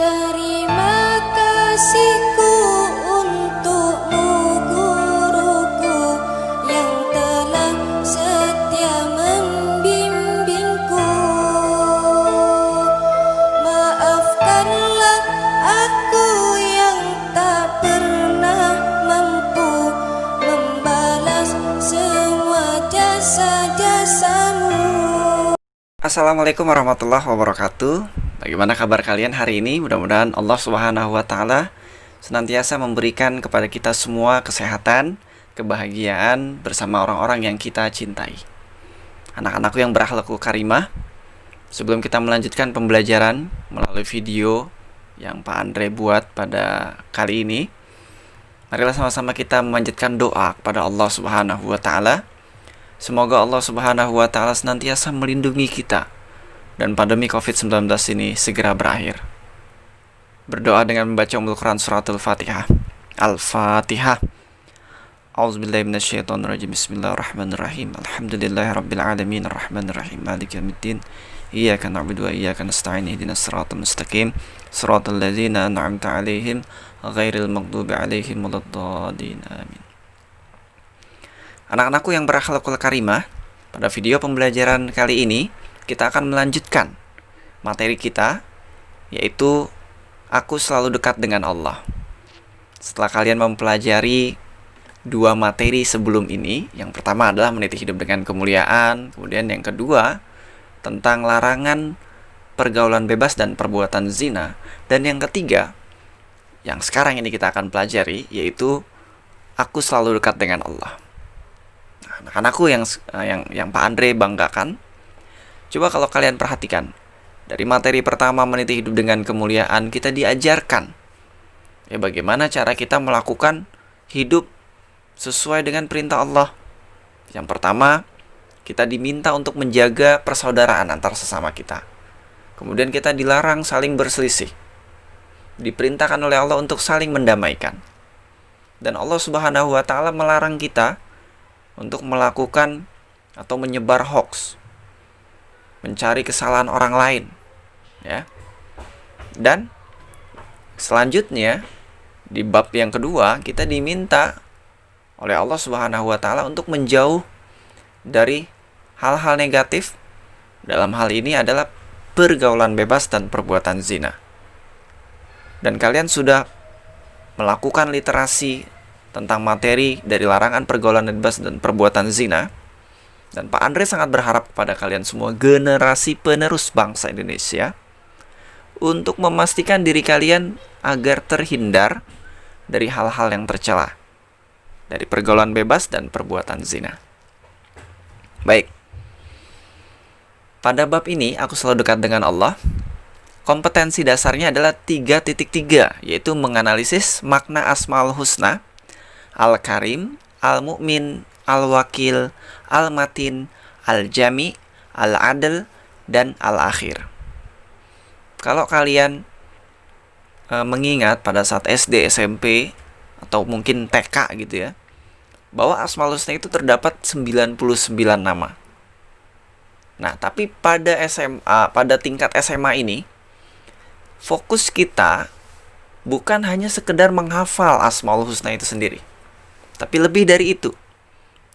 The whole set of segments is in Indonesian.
Terima kasihku untukmu guruku yang telah setia membimbingku. Maafkanlah aku yang tak pernah mampu membalas semua jasa-jasamu. Assalamualaikum warahmatullahi wabarakatuh. Bagaimana kabar kalian hari ini? Mudah-mudahan Allah Subhanahu wa Ta'ala senantiasa memberikan kepada kita semua kesehatan, kebahagiaan bersama orang-orang yang kita cintai. Anak-anakku yang berakhlakul karimah, sebelum kita melanjutkan pembelajaran melalui video yang Pak Andre buat pada kali ini, marilah sama-sama kita memanjatkan doa kepada Allah Subhanahu wa Ta'ala. Semoga Allah Subhanahu wa Ta'ala senantiasa melindungi kita dan pandemi COVID-19 ini segera berakhir. Berdoa dengan membaca Ummul Quran suratul Fatihah. Al-Fatihah. A'udzubillahi minasyaitonirrajim. Bismillahirrahmanirrahim. Alhamdulillahirabbil alamin arrahmanirrahim maliki yaumiddin. Iyyaka na'budu wa iyyaka nasta'in. Ihdinas siratal mustaqim. Siratal ladzina an'amta 'alaihim ghairil maghdubi 'alaihim waladdallin. Amin. Anak-anakku yang berakhlakul karimah, pada video pembelajaran kali ini kita akan melanjutkan materi kita, yaitu aku selalu dekat dengan Allah. Setelah kalian mempelajari dua materi sebelum ini, yang pertama adalah meniti hidup dengan kemuliaan, kemudian yang kedua tentang larangan pergaulan bebas dan perbuatan zina, dan yang ketiga yang sekarang ini kita akan pelajari, yaitu aku selalu dekat dengan Allah. Nah, anak-anakku yang Pak Andre banggakan, coba kalau kalian perhatikan, dari materi pertama meniti hidup dengan kemuliaan, kita diajarkan bagaimana cara kita melakukan hidup sesuai dengan perintah Allah. Yang pertama, kita diminta untuk menjaga persaudaraan antar sesama kita. Kemudian kita dilarang saling berselisih. Diperintahkan oleh Allah untuk saling mendamaikan. Dan Allah Subhanahu wa Ta'ala melarang kita untuk melakukan atau menyebar hoax, mencari kesalahan orang lain, ya. Dan selanjutnya di bab yang kedua, kita diminta oleh Allah Subhanahu wa Ta'ala untuk menjauh dari hal-hal negatif. Dalam hal ini adalah pergaulan bebas dan perbuatan zina. Dan kalian sudah melakukan literasi tentang materi dari larangan pergaulan bebas dan perbuatan zina. Dan Pak Andre sangat berharap kepada kalian semua, generasi penerus bangsa Indonesia, untuk memastikan diri kalian agar terhindar dari hal-hal yang tercela, dari pergaulan bebas dan perbuatan zina. Baik, pada bab ini aku selalu dekat dengan Allah. Kompetensi dasarnya adalah 3.3, yaitu menganalisis makna Asmaul Husna, Al-Karim, Al-Mu'min, Al-Wakil, Al-Matin, Al-Jami, Al-Adl, dan Al-Akhir. Kalau kalian mengingat pada saat SD, SMP, atau mungkin TK gitu ya, bahwa Asmaul Husna itu terdapat 99 nama. Nah, tapi pada SMA, pada tingkat SMA ini, fokus kita bukan hanya sekedar menghafal Asmaul Husna itu sendiri, tapi lebih dari itu,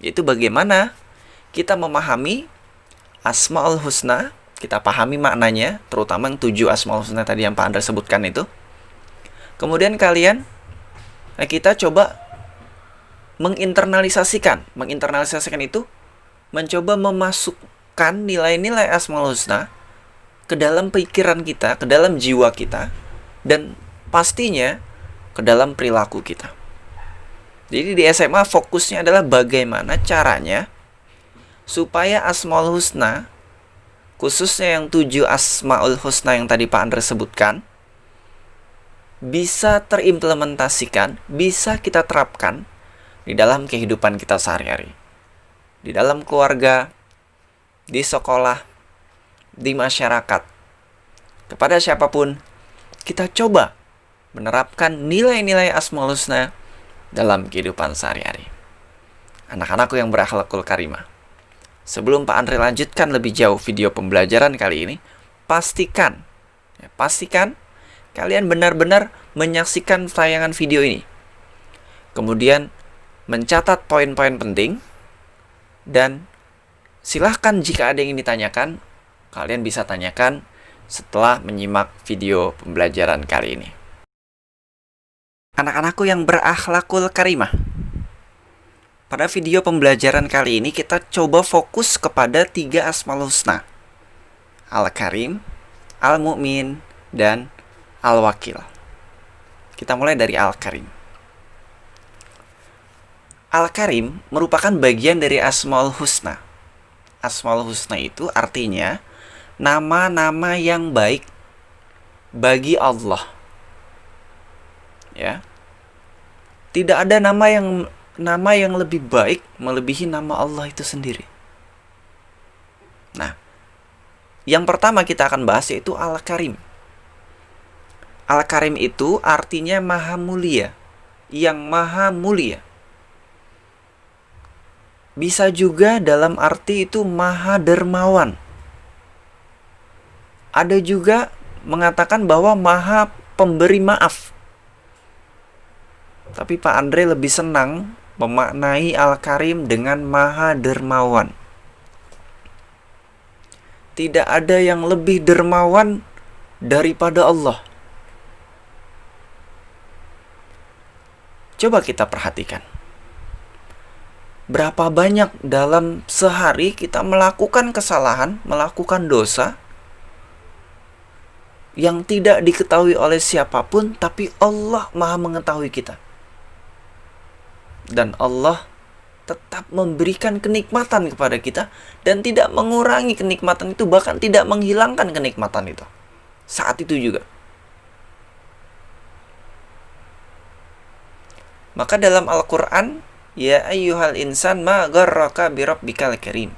yaitu bagaimana kita memahami Asmaul Husna, kita pahami maknanya, terutama yang 7 Asmaul Husna tadi yang Pak Andre sebutkan itu. Kemudian kita coba menginternalisasikan itu, mencoba memasukkan nilai-nilai Asmaul Husna ke dalam pikiran kita, ke dalam jiwa kita, dan pastinya ke dalam perilaku kita. Jadi di SMA fokusnya adalah bagaimana caranya supaya Asmaul Husna, khususnya yang 7 Asmaul Husna yang tadi Pak Andre sebutkan, bisa terimplementasikan, bisa kita terapkan di dalam kehidupan kita sehari-hari. Di dalam keluarga, di sekolah, di masyarakat. Kepada siapapun, kita coba menerapkan nilai-nilai Asmaul Husna dalam kehidupan sehari-hari. Anak-anakku yang berakhlakul karimah, sebelum Pak Andre lanjutkan lebih jauh video pembelajaran kali ini, pastikan kalian benar-benar menyaksikan tayangan video ini. Kemudian mencatat poin-poin penting. Dan silahkan jika ada yang ditanyakan, kalian bisa tanyakan setelah menyimak video pembelajaran kali ini. Anak-anakku yang berakhlakul karimah, pada video pembelajaran kali ini kita coba fokus kepada 3 Asmaul Husna: Al-Karim, Al-Mu'min, dan Al-Wakil. Kita mulai dari Al-Karim. Al-Karim merupakan bagian dari Asmaul Husna. Asmaul Husna itu artinya nama-nama yang baik bagi Allah. Ya. Tidak ada nama yang lebih baik melebihi nama Allah itu sendiri. Nah, yang pertama kita akan bahas yaitu Al-Karim. Al-Karim itu artinya maha mulia, yang maha mulia. Bisa juga dalam arti itu maha dermawan. Ada juga mengatakan bahwa maha pemberi maaf. Tapi Pak Andre lebih senang memaknai Al-Karim dengan maha dermawan. Tidak ada yang lebih dermawan daripada Allah. Coba kita perhatikan. Berapa banyak dalam sehari kita melakukan kesalahan, melakukan dosa yang tidak diketahui oleh siapapun, tapi Allah maha mengetahui kita. Dan Allah tetap memberikan kenikmatan kepada kita dan tidak mengurangi kenikmatan itu, bahkan tidak menghilangkan kenikmatan itu saat itu juga. Maka dalam Al-Quran, ya ayyuhal insan ma gharraka birabbikal karim.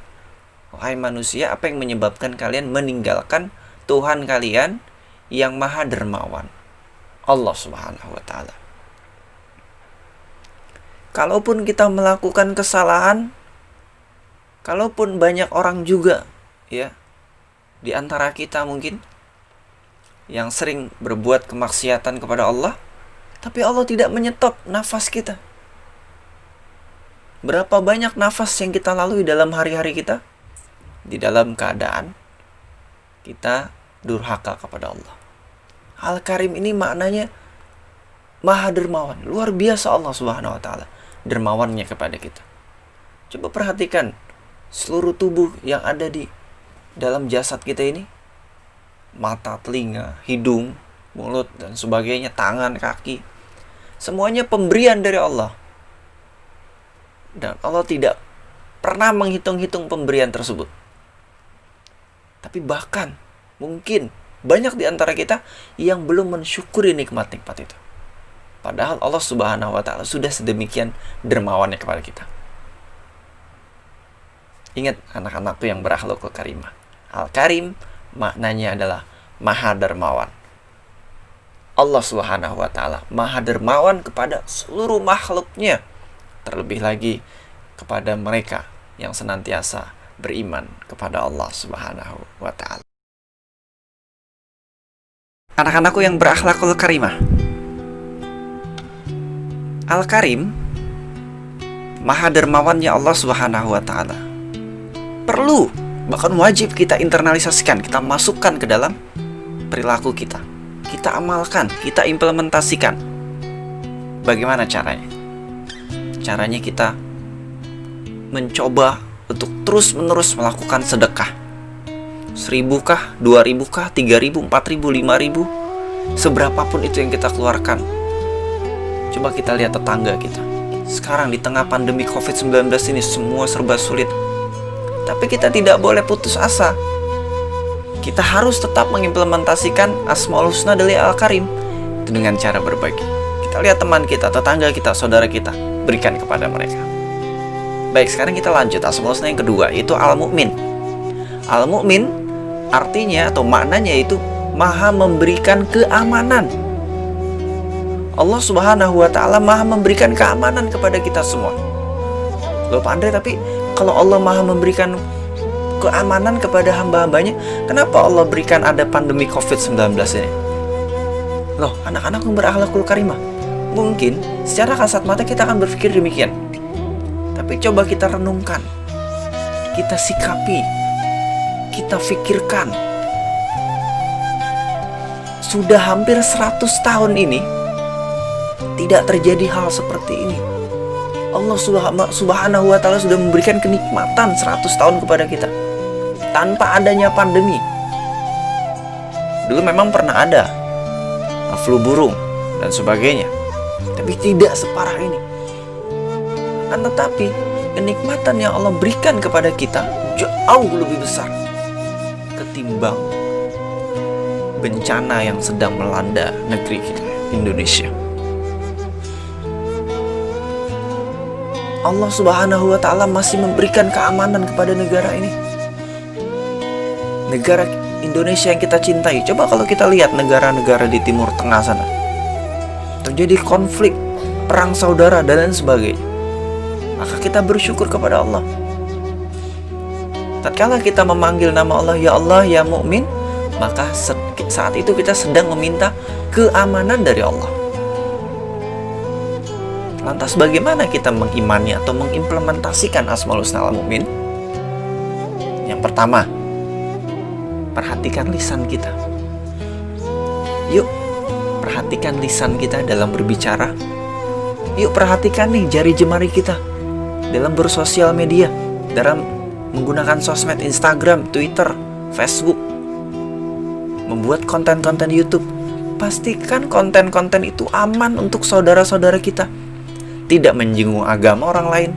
Wahai manusia, apa yang menyebabkan kalian meninggalkan Tuhan kalian yang maha dermawan, Allah Subhanahu wa ta'ala. Kalaupun kita melakukan kesalahan, kalaupun banyak orang juga ya di antara kita mungkin yang sering berbuat kemaksiatan kepada Allah, tapi Allah tidak menyetop nafas kita. Berapa banyak nafas yang kita lalui dalam hari-hari kita di dalam keadaan kita durhaka kepada Allah. Al-Karim ini maknanya maha dermawan. Luar biasa Allah Subhanahu wa ta'ala dermawannya kepada kita. Coba perhatikan seluruh tubuh yang ada di dalam jasad kita ini. Mata, telinga, hidung, mulut, dan sebagainya, tangan, kaki. Semuanya pemberian dari Allah. Dan Allah tidak pernah menghitung-hitung pemberian tersebut. Tapi bahkan mungkin banyak di antara kita yang belum mensyukuri nikmat-nikmat itu. Padahal Allah Subhanahu wa ta'ala sudah sedemikian dermawannya kepada kita. Ingat anak-anakku yang berakhlakul karimah. Al-Karim maknanya adalah maha dermawan. Allah Subhanahu wa ta'ala maha dermawan kepada seluruh makhluknya. Terlebih lagi kepada mereka yang senantiasa beriman kepada Allah Subhanahu wa ta'ala. Anak-anakku yang berakhlakul karimah, Al-Karim maha dermawannya Allah Subhanahu wa ta'ala perlu, bahkan wajib kita internalisasikan, kita masukkan ke dalam perilaku kita. Kita amalkan, kita implementasikan. Bagaimana caranya? Caranya kita mencoba untuk terus-menerus melakukan sedekah. 1.000 kah, 2.000 kah, 3.000, 4.000, 5.000, seberapapun itu yang kita keluarkan. Coba kita lihat tetangga kita. Sekarang di tengah pandemi COVID-19 ini semua serba sulit. Tapi kita tidak boleh putus asa. Kita harus tetap mengimplementasikan Asmaul Husna dari Al-Karim itu dengan cara berbagi. Kita lihat teman kita, tetangga kita, saudara kita, berikan kepada mereka. Baik, sekarang kita lanjut Asmaul Husna yang kedua, yaitu Al-Mu'min. Al-Mu'min artinya atau maknanya itu maha memberikan keamanan. Allah Subhanahu wa ta'ala maha memberikan keamanan kepada kita semua. Loh Pak Andre, tapi kalau Allah maha memberikan keamanan kepada hamba-hambanya, kenapa Allah berikan ada pandemi COVID-19 ini? Loh, anak-anak yang berakhlakul karimah. Mungkin secara kasat mata kita akan berpikir demikian. Tapi coba kita renungkan, kita sikapi, kita pikirkan. Sudah hampir 100 tahun ini tidak terjadi hal seperti ini. Allah subhanahu wa ta'ala sudah memberikan kenikmatan 100 tahun kepada kita tanpa adanya pandemi. Dulu memang pernah ada flu burung dan sebagainya, tapi tidak separah ini. Akan tetapi kenikmatan yang Allah berikan kepada kita jauh lebih besar ketimbang bencana yang sedang melanda negeri kita, Indonesia. Allah subhanahu wa ta'ala masih memberikan keamanan kepada negara ini, negara Indonesia yang kita cintai. Coba kalau kita lihat negara-negara di Timur Tengah sana, terjadi konflik, perang saudara dan lain sebagainya, maka kita bersyukur kepada Allah. Tatkala kita memanggil nama Allah, ya Allah, ya Mu'min, maka saat itu kita sedang meminta keamanan dari Allah. Lantas bagaimana kita mengimani atau mengimplementasikan Asmaul Husna al-Mu'min? Yang pertama, perhatikan lisan kita. Yuk, perhatikan lisan kita dalam berbicara. Yuk, perhatikan nih jari jemari kita dalam bersosial media, dalam menggunakan sosmed, Instagram, Twitter, Facebook, membuat konten-konten YouTube. Pastikan konten-konten itu aman untuk saudara-saudara kita. Tidak menyinggung agama orang lain,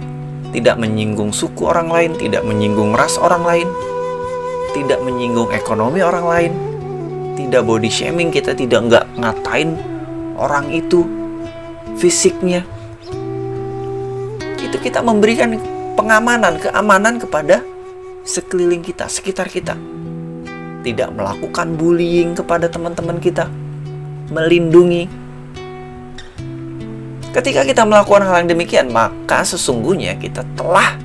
tidak menyinggung suku orang lain, tidak menyinggung ras orang lain, tidak menyinggung ekonomi orang lain, tidak body shaming, kita tidak ngatain orang itu fisiknya. Itu kita memberikan pengamanan, keamanan kepada sekeliling kita, sekitar kita. Tidak melakukan bullying kepada teman-teman kita, melindungi. Ketika kita melakukan hal yang demikian, maka sesungguhnya kita telah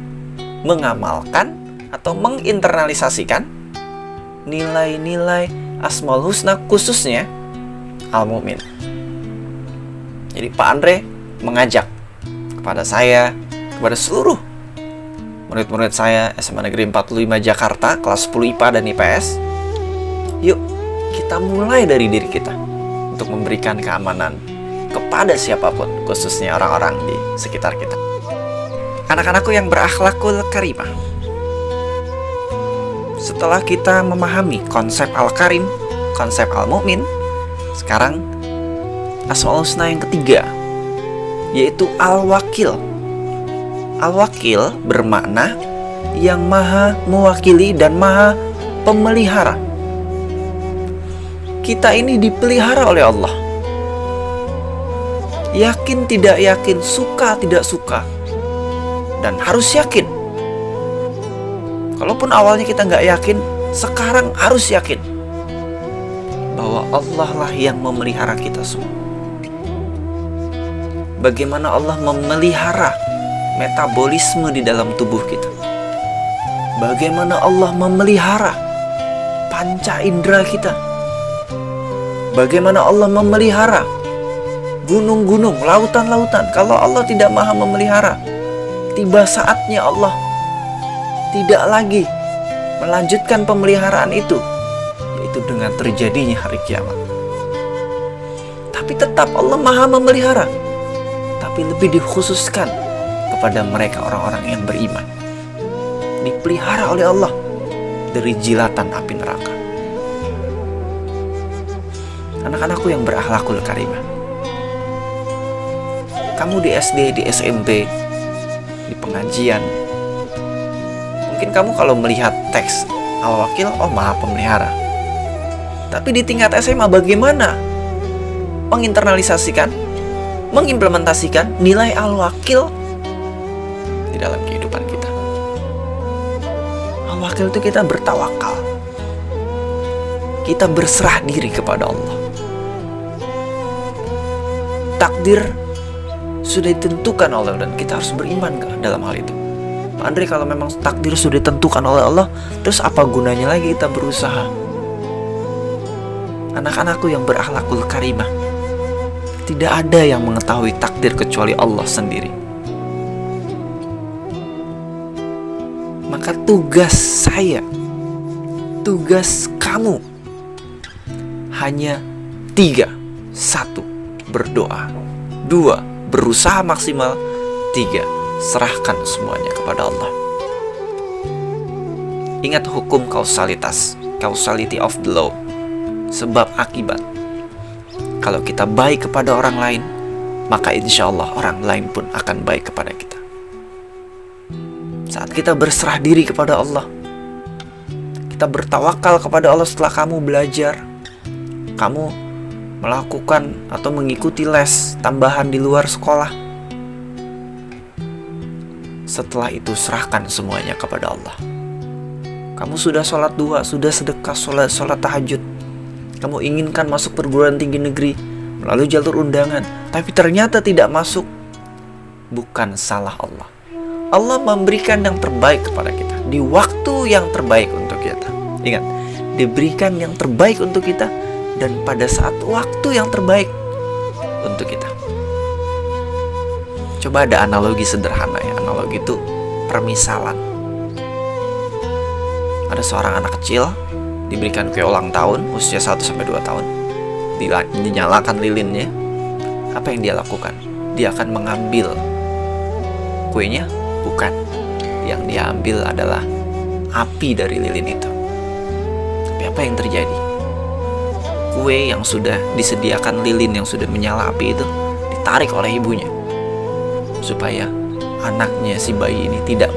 mengamalkan atau menginternalisasikan nilai-nilai Asmaul Husna, khususnya Al-Mu'min. Jadi Pak Andre mengajak kepada saya, kepada seluruh murid-murid saya SMA Negeri 45 Jakarta, kelas 10 IPA dan IPS, yuk kita mulai dari diri kita untuk memberikan keamanan kepada siapapun, khususnya orang-orang di sekitar kita. Anak-anakku yang berakhlakul karimah, setelah kita memahami konsep Al-Karim, konsep Al-Mu'min, sekarang Asmaul Husna yang ketiga, yaitu Al-Wakil. Al-Wakil bermakna yang maha mewakili dan maha pemelihara. Kita ini dipelihara oleh Allah. Yakin tidak yakin, suka tidak suka, dan harus yakin. Kalaupun awalnya kita nggak yakin, sekarang harus yakin bahwa Allah lah yang memelihara kita semua. Bagaimana Allah memelihara metabolisme di dalam tubuh kita, bagaimana Allah memelihara panca indera kita, bagaimana Allah memelihara gunung-gunung, lautan-lautan. Kalau Allah tidak maha memelihara, tiba saatnya Allah tidak lagi melanjutkan pemeliharaan itu, yaitu dengan terjadinya hari kiamat. Tapi tetap Allah maha memelihara, tapi lebih dikhususkan kepada mereka orang-orang yang beriman, dipelihara oleh Allah dari jilatan api neraka. Anak-anakku yang berakhlakul karimah, kamu di SD, di SMP, di pengajian, mungkin kamu kalau melihat teks Al-Wakil, oh maha pemelihara. Tapi di tingkat SMA bagaimana menginternalisasikan, mengimplementasikan nilai Al-Wakil di dalam kehidupan kita? Al-Wakil itu kita bertawakal, kita berserah diri kepada Allah. Takdir sudah ditentukan oleh Allah dan kita harus beriman dalam hal itu. Pak Andre, kalau memang takdir sudah ditentukan oleh Allah, terus apa gunanya lagi kita berusaha? Anak-anakku yang berakhlakul karimah, Tidak ada yang mengetahui takdir kecuali Allah sendiri. Maka tugas saya, tugas kamu hanya 3. 1. Berdoa. 2. Berusaha maksimal. 3. Serahkan semuanya kepada Allah. Ingat hukum kausalitas, causality of the law, sebab akibat. Kalau kita baik kepada orang lain, maka insya Allah orang lain pun akan baik kepada kita. Saat kita berserah diri kepada Allah, kita bertawakal kepada Allah setelah kamu belajar, kamu melakukan atau mengikuti les tambahan di luar sekolah. Setelah itu serahkan semuanya kepada Allah. Kamu sudah sholat duha, sudah sedekah, sholat tahajud. Kamu inginkan masuk perguruan tinggi negeri melalui jalur undangan, tapi ternyata tidak masuk. Bukan salah Allah. Allah memberikan yang terbaik kepada kita di waktu yang terbaik untuk kita. Ingat, diberikan yang terbaik untuk kita dan pada saat waktu yang terbaik untuk kita. Coba ada analogi sederhana ya. Analogi itu permisalan. Ada seorang anak kecil diberikan kue ulang tahun usia 1-2 tahun. Dinyalakan lilinnya. Apa yang dia lakukan? Dia akan mengambil kuenya? Bukan. Yang dia ambil adalah api dari lilin itu. Tapi apa yang terjadi? Kue yang sudah disediakan lilin yang sudah menyala api itu ditarik oleh ibunya, supaya anaknya si bayi ini tidak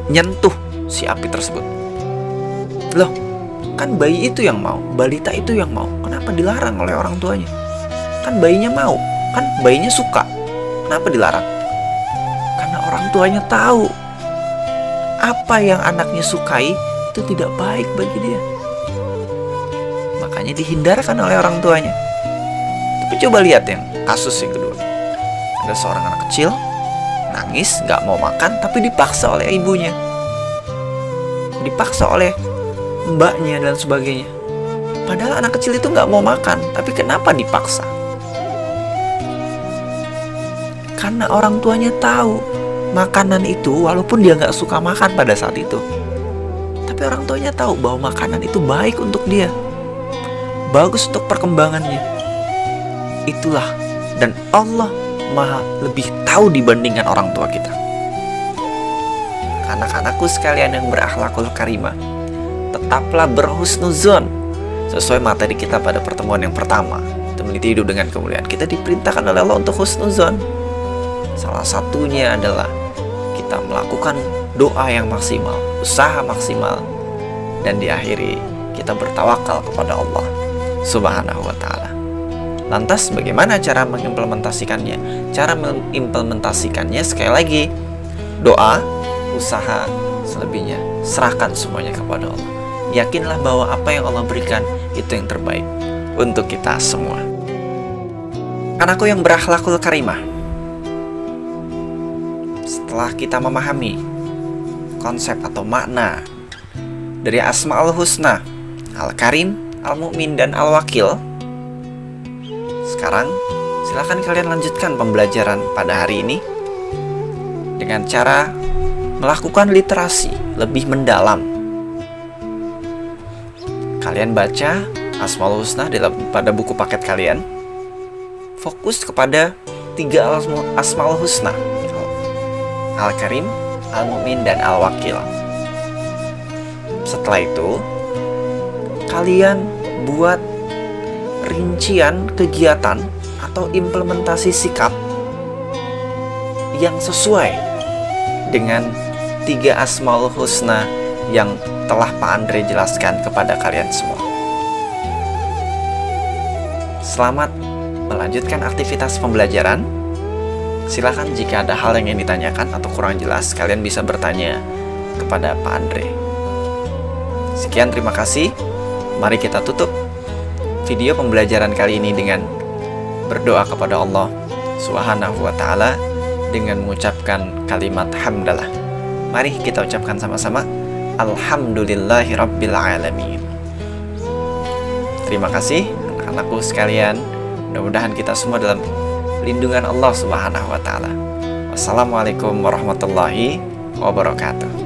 nyentuh si api tersebut. Loh, kan bayi itu yang mau, balita itu yang mau. Kenapa dilarang oleh orang tuanya? Kan bayinya mau, kan bayinya suka. Kenapa dilarang? Karena orang tuanya tahu apa yang anaknya sukai itu tidak baik bagi dia. Makanya dihindarkan oleh orang tuanya. Tapi coba lihat yang kasus yang kedua. Ada seorang anak kecil nangis, gak mau makan, tapi dipaksa oleh ibunya, dipaksa oleh mbaknya dan sebagainya. Padahal anak kecil itu gak mau makan, tapi kenapa dipaksa? Karena orang tuanya tahu makanan itu, walaupun dia gak suka makan pada saat itu, tapi orang tuanya tahu bahwa makanan itu baik untuk dia, bagus untuk perkembangannya. Itulah, dan Allah Maha lebih tahu dibandingkan orang tua kita. Anak-anakku sekalian yang berakhlakul karimah, tetaplah berhusnuzon sesuai materi kita pada pertemuan yang pertama, meniti hidup dengan kemuliaan. Kita diperintahkan oleh Allah untuk husnuzon. Salah satunya adalah kita melakukan doa yang maksimal, usaha maksimal, dan diakhiri kita bertawakal kepada Allah Subhanahu wa ta'ala. Lantas bagaimana cara mengimplementasikannya? Cara mengimplementasikannya sekali lagi, doa, usaha, selebihnya serahkan semuanya kepada Allah. Yakinlah bahwa apa yang Allah berikan itu yang terbaik untuk kita semua. Anakku yang berakhlakul karimah, setelah kita memahami konsep atau makna dari Asmaul Husna, Al-Karim, Al-Mu'min, dan Al-Wakil, sekarang silakan kalian lanjutkan pembelajaran pada hari ini dengan cara melakukan literasi lebih mendalam. Kalian baca Asmaul Husna pada buku paket kalian. Fokus kepada 3 Asmaul Husna, Al-Karim, Al-Mu'min, dan Al-Wakil. Setelah itu kalian buat rincian kegiatan atau implementasi sikap yang sesuai dengan 3 Asmaul Husna yang telah Pak Andre jelaskan kepada kalian semua. Selamat melanjutkan aktivitas pembelajaran. Silakan jika ada hal yang ingin ditanyakan atau kurang jelas, kalian bisa bertanya kepada Pak Andre. Sekian, terima kasih. Mari kita tutup video pembelajaran kali ini dengan berdoa kepada Allah Subhanahu wa ta'ala dengan mengucapkan kalimat hamdalah. Mari kita ucapkan sama-sama, Alhamdulillahi Rabbil Alamin. Terima kasih anak-anakku sekalian. Mudah-mudahan kita semua dalam lindungan Allah Subhanahu wa taala. Wassalamualaikum warahmatullahi wabarakatuh.